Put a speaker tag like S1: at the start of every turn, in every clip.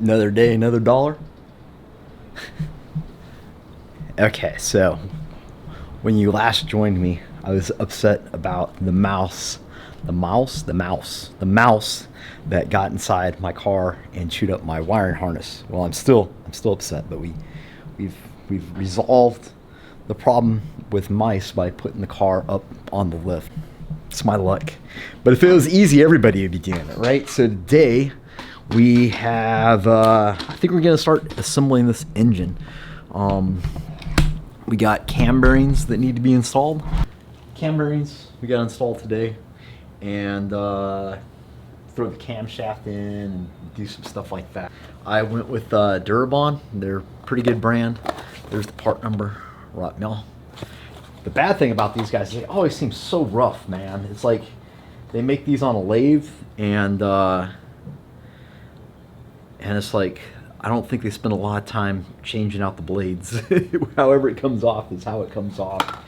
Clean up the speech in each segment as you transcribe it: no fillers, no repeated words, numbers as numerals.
S1: Another day, another dollar. Okay, so when you last joined me, I was upset about the mouse that got inside my car and chewed up my wiring harness. Well, I'm still upset, but we've resolved the problem with mice by putting the car up on the lift. It's my luck. But if it was easy, everybody would be doing it, right? So today we have, I think we're gonna start assembling this engine. We got cam bearings that need to be installed. Cam bearings we got installed today, and throw the camshaft in and do some stuff like that. I went with Durabond. They're a pretty good brand. There's the part number, right now. The bad thing about these guys is they always seem so rough, man. It's like they make these on a lathe, and it's like, I don't think they spend a lot of time changing out the blades. However it comes off is how it comes off.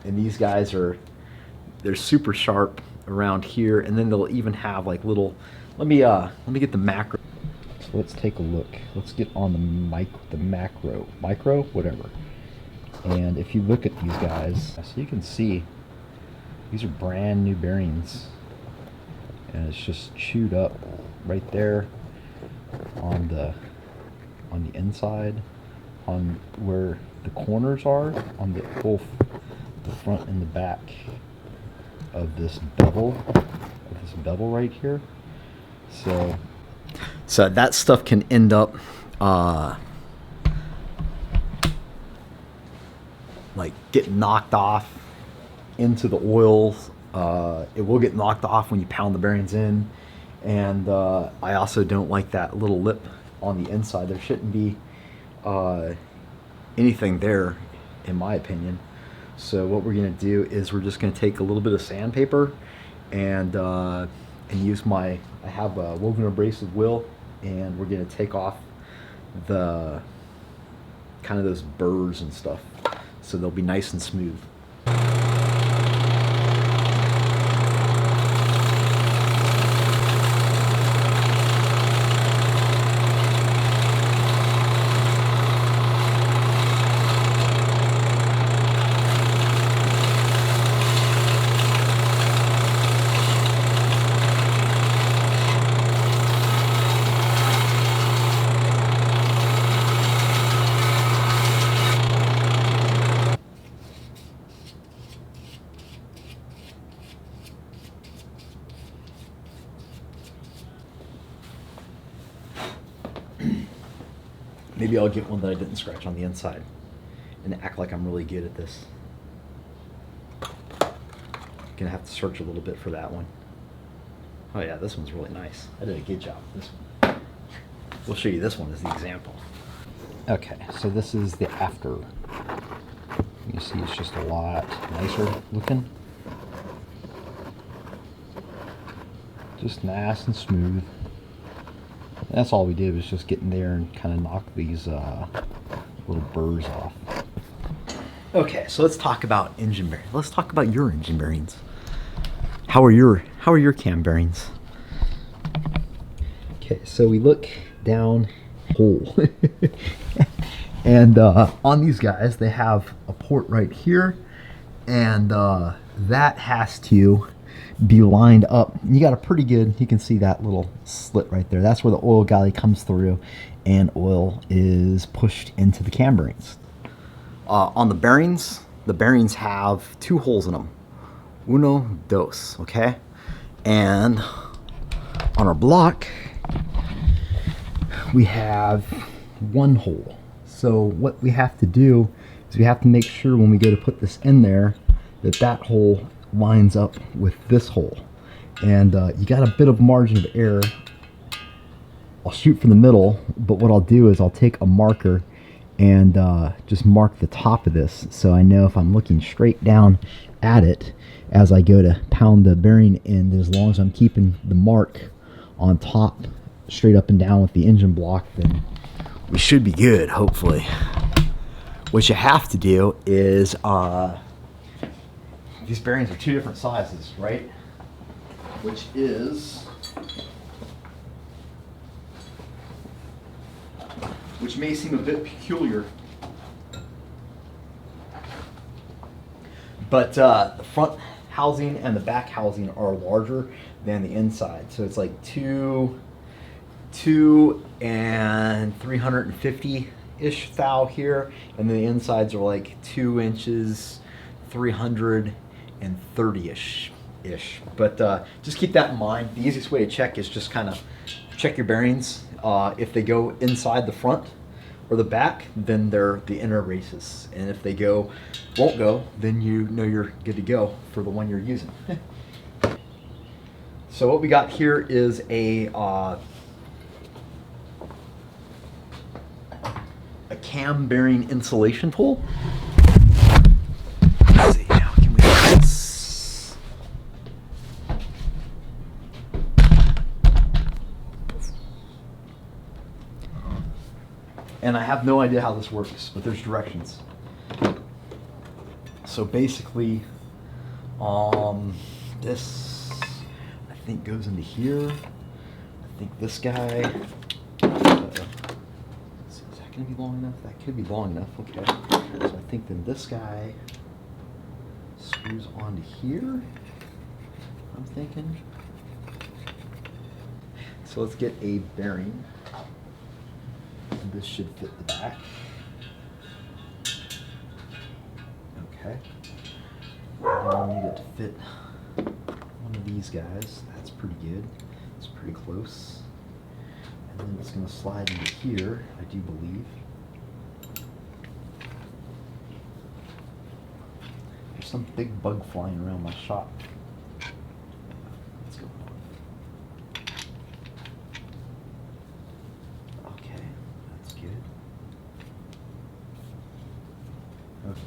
S1: And these guys they're super sharp around here, and then they'll even have like little, let me get the macro. So let's take a look. Let's get on the micro, whatever. And if you look at these guys, so you can see these are brand new bearings, and it's just chewed up right there on the inside, on where the corners are, on the front and the back of this bevel right here. So that stuff can end up like getting knocked off into the oil. It will get knocked off when you pound the bearings in. And I also don't like that little lip on the inside. There shouldn't be anything there, in my opinion. So what we're going to do is we're just going to take a little bit of sandpaper and use I have a woven abrasive wheel, and we're going to take off the kind of those burrs and stuff, so they'll be nice and smooth. Maybe I'll get one that I didn't scratch on the inside and act like I'm really good at this. Gonna have to search a little bit for that one. Oh yeah, this one's really nice. I did a good job with this one. We'll show you this one as the example. Okay, so this is the after. You see it's just a lot nicer looking. Just nice and smooth. That's all we did, was just get in there and kind of knock these little burrs off. Okay, so let's talk about engine bearings. Let's talk about your engine bearings. How are your cam bearings? Okay, so we look down hole, and on these guys they have a port right here, and that has to be lined up. You got a pretty good, you can see that little slit right there. That's where the oil galley comes through and oil is pushed into the cam bearings. On the bearings have two holes in them. Uno, dos, okay? And on our block, we have one hole. So what we have to do is we have to make sure when we go to put this in there that hole lines up with this hole, and you got a bit of margin of error. I'll shoot for the middle, but what I'll do is I'll take a marker and just mark the top of this, so I know if I'm looking straight down at it as I go to pound the bearing in, as long as I'm keeping the mark on top straight up and down with the engine block, then we should be good, hopefully. What you have to do is these bearings are two different sizes, right? Which is which may seem a bit peculiar. But the front housing and the back housing are larger than the inside. So it's like 2 and 350-ish thou here, and then the insides are like 2 inches, 330-ish. But just keep that in mind. The easiest way to check is just kind of check your bearings. If they go inside the front or the back, then they're the inner races. And if they won't go, then you know you're good to go for the one you're using. So what we got here is a cam bearing insulation tool. Let's see, how can we do this? And I have no idea how this works, but there's directions. So basically, this I think goes into here. I think this guy. Is that going to be long enough? That could be long enough. Okay. So I think then this guy screws onto here. I'm thinking. So let's get a bearing. This should fit the back. Okay. I'll need it to fit one of these guys. That's pretty good. It's pretty close. And then it's going to slide into here, I do believe. There's some big bug flying around my shop. Let's go. Okay, that's good. Okay.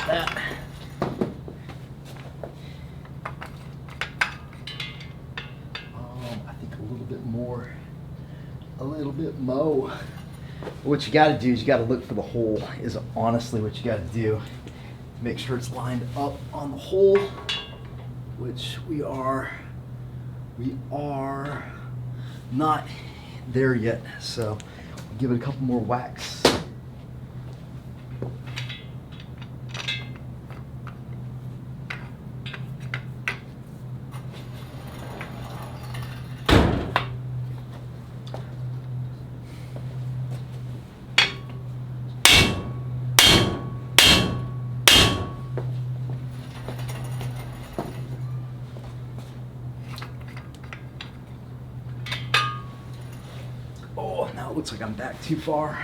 S1: That. I think a little bit more. What you got to do is you got to look for the hole. Is honestly what you got to do. Make sure it's lined up on the hole, which we are not there yet. So we'll give it a couple more whacks. Oh, now it looks like I'm back too far.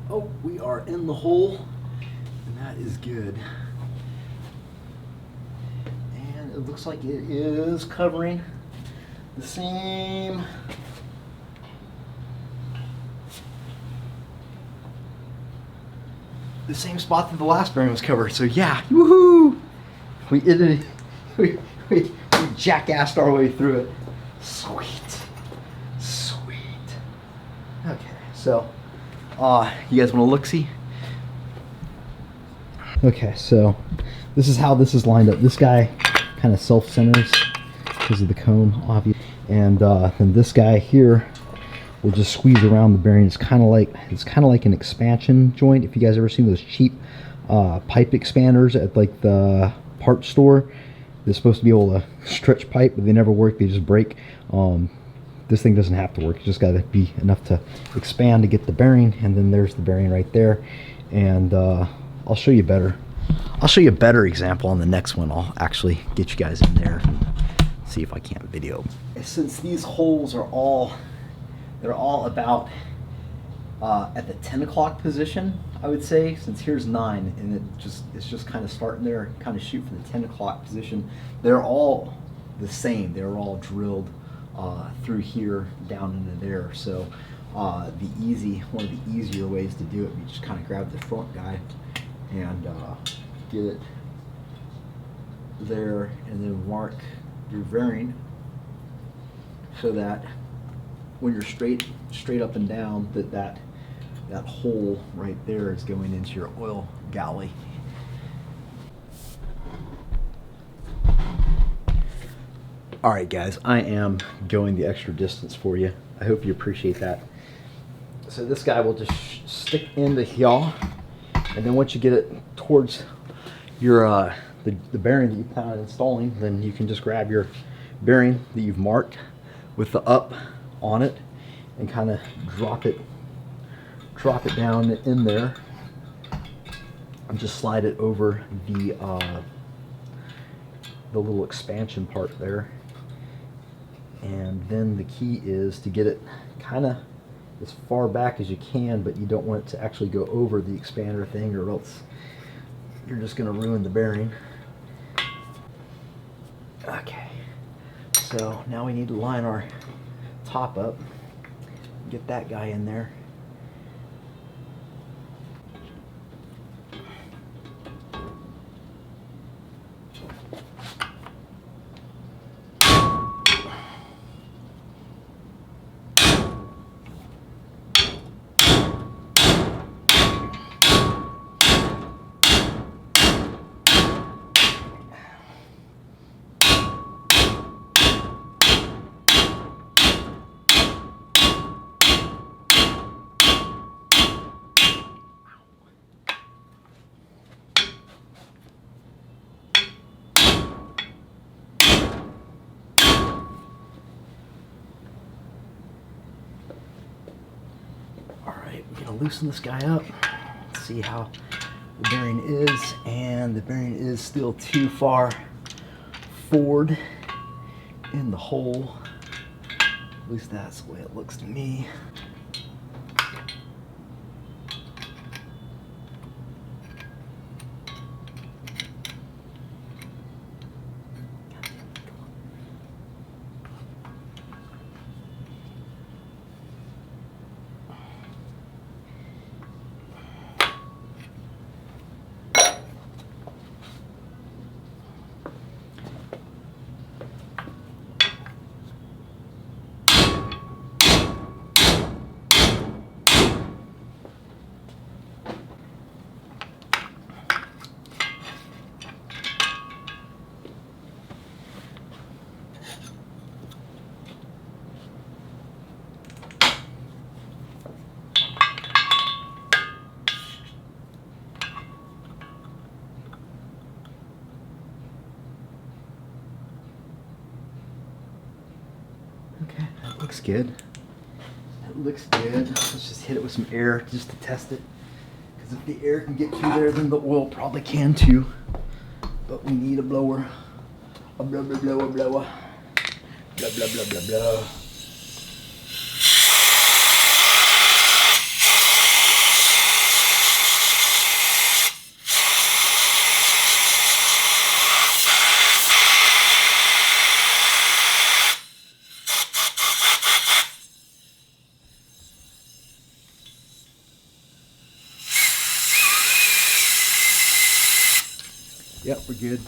S1: Oh, we are in the hole, and that is good. And it looks like it is covering the same spot that the last bearing was covered. So yeah, woohoo! We jackassed our way through it. Sweet. Okay, so you guys want to look-see? Okay, so this is how this is lined up. This guy kind of self-centers because of the cone, obviously, and then this guy here will just squeeze around the bearing. It's kind of like an expansion joint. If you guys ever seen those cheap pipe expanders at like the parts store, they're supposed to be able to stretch pipe, but they never work. They just break. This thing doesn't have to work. You just got to be enough to expand to get the bearing, and then there's the bearing right there. And I'll show you better. I'll show you a better example on the next one. I'll actually get you guys in there and see if I can't video. Since these holes are all about at the 10 o'clock position, I would say, since here's 9 and it's just kind of starting there, kind of shoot for the 10 o'clock position. They're all the same. They're all drilled through here down into there. So one of the easier ways to do it, you just kind of grab the front guy and get it there, and then mark your bearing so that when you're straight up and down, that hole right there is going into your oil galley. All right, guys, I am going the extra distance for you. I hope you appreciate that. So this guy will just stick into here, and then once you get it towards your the bearing that you plan on installing, then you can just grab your bearing that you've marked with the up on it and kind of drop it down in there and just slide it over the little expansion part there. And then the key is to get it kind of as far back as you can, but you don't want it to actually go over the expander thing, or else you're just going to ruin the bearing. Okay, so now we need to line our top up, get that guy in there. We're going to loosen this guy up, see how the bearing is, and the bearing is still too far forward in the hole. At least that's the way it looks to me. Okay, that looks good. That looks good. Let's just hit it with some air just to test it. Because if the air can get through there, then the oil probably can too. But we need a blower. A blower, blower, blower. Blah, blah, blah, blah, blah. Yep, we're good.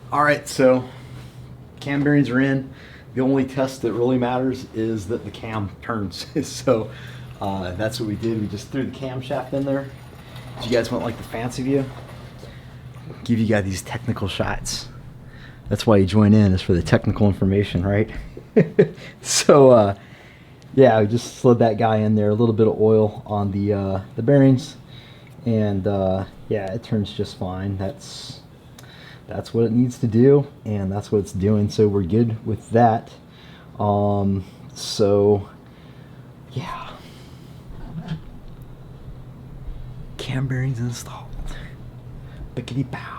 S1: All right, so cam bearings are in. The only test that really matters is that the cam turns. So that's what we did. We just threw the camshaft in there. Do you guys want like the fancy view? Give you guys these technical shots. That's why you join in, is for the technical information, right? So Yeah, we just slid that guy in there, a little bit of oil on the bearings, and yeah, it turns just fine. That's what it needs to do, and that's what it's doing. So we're good with that. So yeah, cam bearings installed. Bickety bow.